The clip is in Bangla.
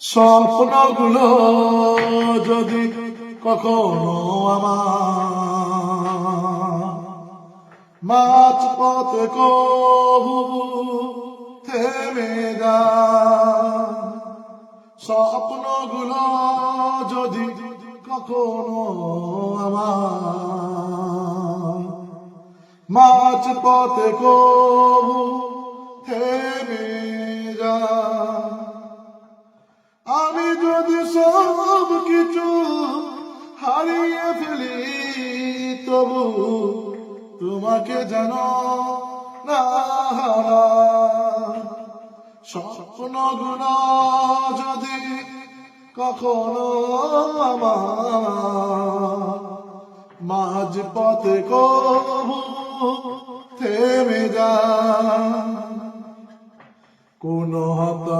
স্বপ্নগুলো যদি কখনো আমার মাঝ পথে কবু থেমে যায়, স্বপ্নগুলো যদি কখনো আমার মাঝ পথে কবু থেমে যায়, আমি যদি সব কিছু হারিয়ে ফেলি তবু তোমাকে যেন না হারাই। স্বপ্নগুলো যদি কখনো আমার মাঝ পথে কবু থেমে যায়, কোন হতাশা